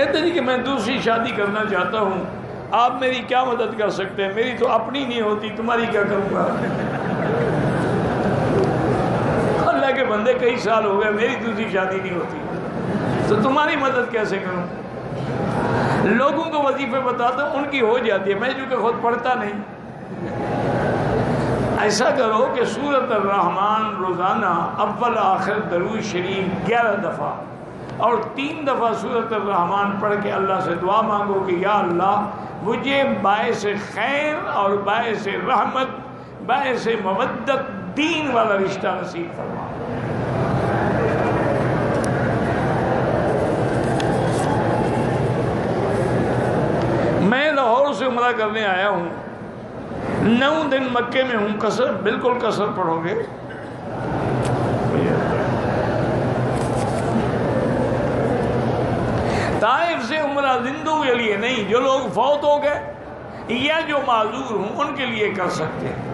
کہتے ہیں کہ میں دوسری شادی کرنا چاہتا ہوں، آپ میری کیا مدد کر سکتے ہیں؟ میری تو اپنی نہیں ہوتی، تمہاری کیا کروں گا؟ اللہ کے بندے کئی سال ہو گئے، میری دوسری شادی نہیں ہوتی تو تمہاری مدد کیسے کروں؟ لوگوں کو وظیفے بتاتا ہوں، ان کی ہو جاتی ہے، میں چونکہ خود پڑھتا نہیں۔ ایسا کرو کہ سورۃ الرحمن روزانہ اول آخر درود شریف 11 دفعہ اور 3 دفعہ سورۃ الرحمن پڑھ کے اللہ سے دعا مانگو کہ یا اللہ مجھے باعث خیر اور باعث رحمت، باعث مودت دین والا رشتہ نصیب فرما۔ میں لاہور سے عمرہ کرنے آیا ہوں، 9 دن مکے میں ہوں، قصر بالکل قصر پڑھو گے؟ طائف سے عمرہ زندوں کے لیے نہیں، جو لوگ فوت ہو گئے یا جو معذور ہوں ان کے لیے کر سکتے ہیں۔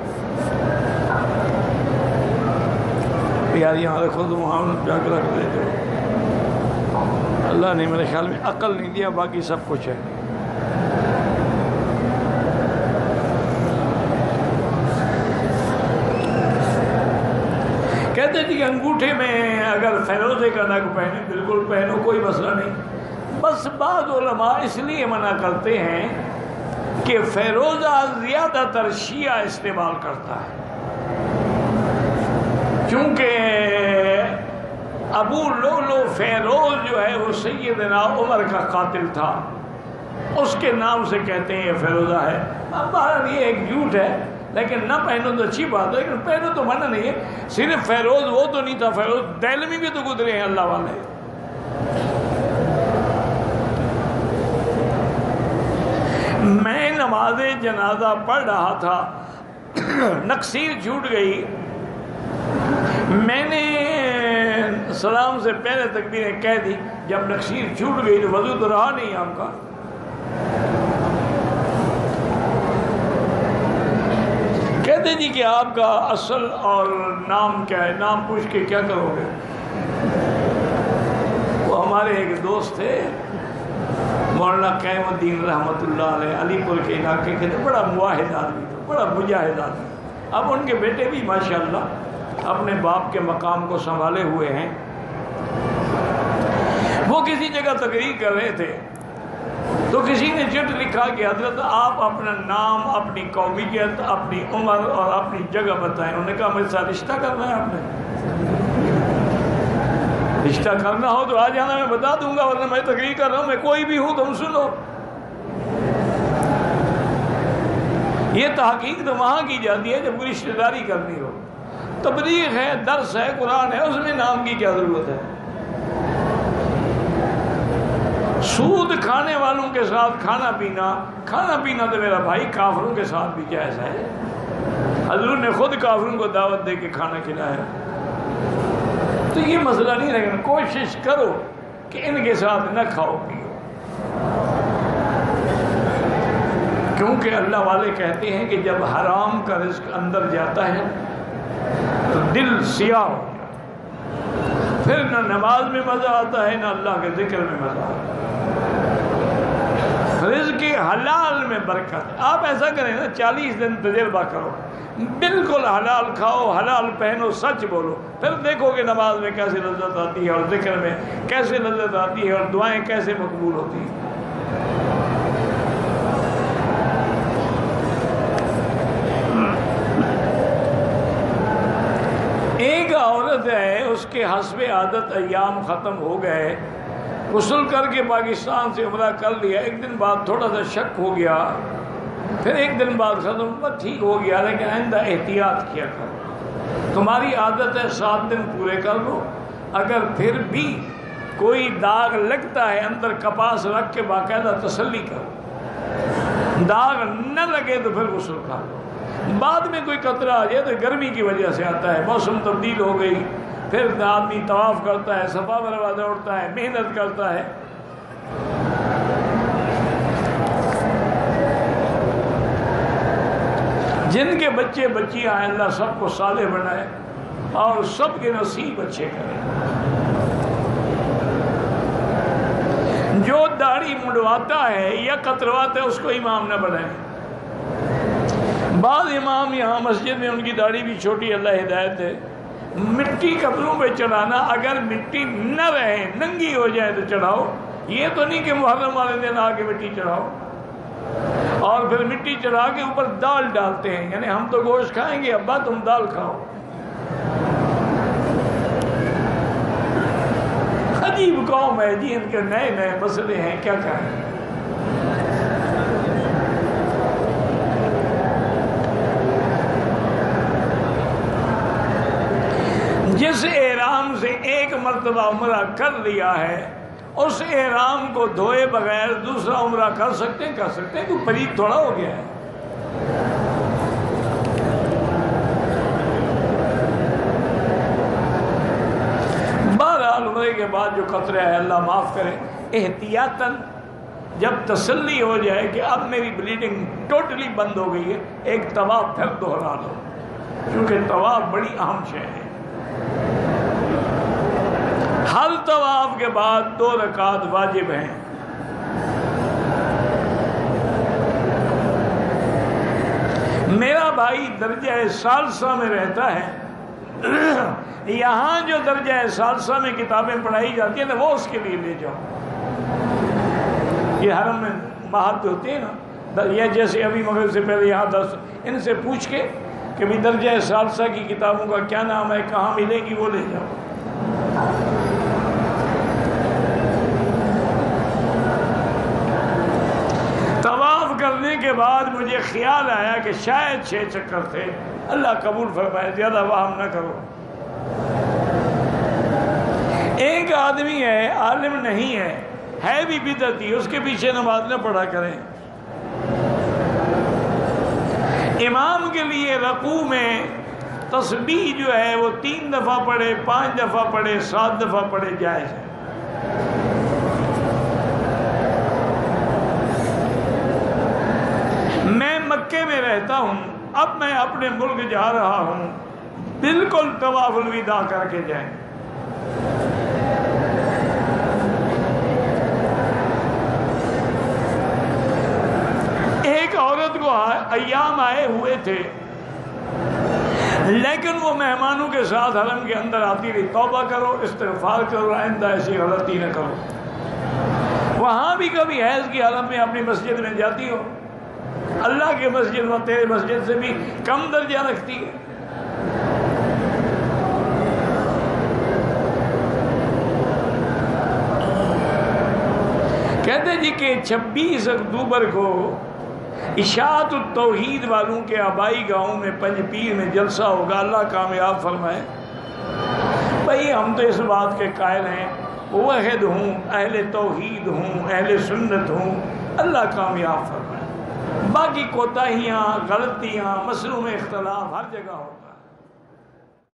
یار یہاں رکھو تو وہاں جا کے رکھ دیتے ہو۔ اللہ نے میرے خیال میں عقل نہیں دیا، باقی سب کچھ ہے۔ کہتے تھے کہ انگوٹھے میں اگر فیروزے کا نگ پہنے بالکل پہنو، کوئی مسئلہ نہیں، بس بعض علماء اس لیے منع کرتے ہیں کہ فیروزہ زیادہ تر شیعہ استعمال کرتا ہے، کیونکہ ابو لؤلؤ فیروز جو ہے وہ سیدنا عمر کا قاتل تھا، اس کے نام سے کہتے ہیں یہ فیروزہ ہے۔ اب بہرحال یہ ایک جھوٹ ہے، لیکن نہ پہنو تو اچھی بات ہے، لیکن پہنو تو منع نہیں ہے۔ صرف فیروز وہ تو نہیں تھا، فیروز دہلوی بھی تو گزرے ہیں اللہ والے۔ میں نماز جنازہ پڑھ رہا تھا، نقصیر چھوٹ گئی، میں نے سلام سے پہلے تکبیریں کہہ دی، جب نقصیر چھوٹ گئی تو وضو تو رہا نہیں آپ کا۔ کہتے جی کہ آپ کا اصل اور نام کیا ہے؟ نام پوچھ کے کیا کرو گے؟ وہ ہمارے ایک دوست تھے مولانا قیم الدین رحمۃ اللہ علیہ، علی پور کے علاقے کے تھے، بڑا مواحد آدمی تھا، بڑا مجاہد آدمی۔ اب ان کے بیٹے بھی ماشاءاللہ اپنے باپ کے مقام کو سنبھالے ہوئے ہیں۔ وہ کسی جگہ تقریر کر رہے تھے تو کسی نے چٹ لکھا کہ حضرت آپ اپنا نام، اپنی قومیت، اپنی عمر اور اپنی جگہ بتائیں۔ انہوں نے کہا میرے ساتھ رشتہ کرنا ہے آپ نے؟ رشتہ کرنا ہو تو آ جانا، میں بتا دوں گا، ورنہ میں تقریر کر رہا ہوں، میں کوئی بھی ہوں، تم سنو۔ یہ تحقیق تو وہاں کی جاتی ہے جب کوئی رشتہ داری کرنی ہو۔ تبلیغ ہے، درس ہے، قرآن ہے، اس میں نام کی کیا ضرورت ہے؟ سود کھانے والوں کے ساتھ کھانا پینا تو میرا بھائی کافروں کے ساتھ بھی جائز ہے۔ حضور نے خود کافروں کو دعوت دے کے کھانا کھلایا، تو یہ مسئلہ نہیں، لیکن کوشش کرو کہ ان کے ساتھ نہ کھاؤ پیو، کیونکہ اللہ والے کہتے ہیں کہ جب حرام کا رزق اندر جاتا ہے تو دل سیاہ ہو جاتا ہے، پھر نہ نماز میں مزہ آتا ہے نہ اللہ کے ذکر میں مزہ آتا ہے۔ رزق حلال میں برکت ہے۔ آپ ایسا کریں نا، 40 دن تجربہ کرو، بالکل حلال کھاؤ، حلال پہنو، سچ بولو، پھر دیکھو کہ نماز میں کیسے لذت آتی ہے اور ذکر میں کیسے لذت آتی ہے اور دعائیں کیسے مقبول ہوتی ہیں۔ ایک عورت ہے، اس کے حسب عادت ایام ختم ہو گئے، غسل کر کے پاکستان سے عمرہ کر لیا، ایک دن بعد تھوڑا سا شک ہو گیا، پھر ایک دن بعد ختم ہوا، ٹھیک ہو گیا، لیکن آئندہ احتیاط کیا کرو۔ تمہاری عادت ہے 7 دن پورے کر لو، اگر پھر بھی کوئی داغ لگتا ہے اندر کپاس رکھ کے باقاعدہ تسلی کرو، داغ نہ لگے تو پھر غسل کر لو۔ بعد میں کوئی قطرہ آ جائے تو گرمی کی وجہ سے آتا ہے، موسم تبدیل ہو گئی، پھر آدمی طواف کرتا ہے، صفا مروا دوڑتا ہے، محنت کرتا ہے۔ جن کے بچے بچیاں ہیں اللہ سب کو صالح بنائے اور سب کے نصیب اچھے کرے۔ جو داڑھی منڈواتا ہے یا کترواتا ہے اس کو امام نہ بنائے. بعض امام یہاں مسجد میں ان کی داڑھی بھی چھوٹی، اللہ ہدایت ہے، مٹی قبروں پہ چڑھانا، اگر مٹی نہ رہے ننگی ہو جائے تو چڑھاؤ، یہ تو نہیں کہ محرم والے دن آ کے مٹی چڑھاؤ. اور پھر مٹی چڑھا کے اوپر دال ڈالتے ہیں، یعنی ہم تو گوشت کھائیں گے، ابا تم دال کھاؤ. عجیب قوم ہے جی، ان کے نئے نئے مسئلے ہیں، کیا کہیں. جس احرام سے ایک مرتبہ عمرہ کر لیا ہے اس احرام کو دھوئے بغیر دوسرا عمرہ کر سکتے ہیں؟ کر سکتے ہیں، کوئی پلید تھوڑا ہو گیا ہے. بہرحال عمرے کے بعد جو قطرہ ہے اللہ معاف کرے، احتیاطاً جب تسلی ہو جائے کہ اب میری بلیڈنگ ٹوٹلی بند ہو گئی ہے، ایک طواف پھر دوہرا لو، کیونکہ طواف بڑی اہم شے ہے. ہر طواف کے بعد 2 رکعت واجب ہیں. میرا بھائی درجہ ثالثہ میں رہتا ہے، یہاں جو درجہ ثالثہ میں کتابیں پڑھائی جاتی ہیں نا وہ اس کے لیے لے جاؤ. یہ حرم میں مہد ہوتے ہیں نا، یہ جیسے ابھی مغرب سے پہلے یہاں درس، ان سے پوچھ کے کہ بھی درجہ ثالثہ کی کتابوں کا کیا نام ہے، کہاں ملے گی، وہ لے جاؤ. طواف کرنے کے بعد مجھے خیال آیا کہ شاید 6 چکر تھے، اللہ قبول فرمائے، زیادہ وہم نہ کرو. ایک آدمی ہے عالم نہیں ہے بھی بدعتی، اس کے پیچھے نماز نہ پڑھا کریں. امام کے لیے رکوع میں تسبیح جو ہے وہ 3 دفعہ پڑھے، 5 دفعہ پڑھے، 7 دفعہ پڑھے، جائز ہے. میں مکے میں رہتا ہوں، اب میں اپنے ملک جا رہا ہوں، بالکل طواف الوداع کر کے جائیں. ایک عورت کو ایام آئے ہوئے تھے، لیکن وہ مہمانوں کے ساتھ حرم کے اندر آتی رہی. توبہ کرو، استغفار کرو، آئندہ ایسی غلطی نہ کرو. وہاں بھی کبھی حیض کی حالت میں اپنی مسجد میں جاتی ہو، اللہ کی مسجد میں تیرے مسجد سے بھی کم درجہ رکھتی ہے. کہتے جی کہ 26 اکتوبر کو اشاعت التوحید والوں کے آبائی گاؤں میں پنج پیر میں جلسہ ہوگا، اللہ کامیاب فرمائے. بھئی ہم تو اس بات کے قائل ہیں، موحد ہوں، اہل توحید ہوں، اہل سنت ہوں، اللہ کامیاب فرمائے. باقی کوتاہیاں، غلطیاں، مسئلوں میں اختلاف ہر جگہ ہوتا ہے.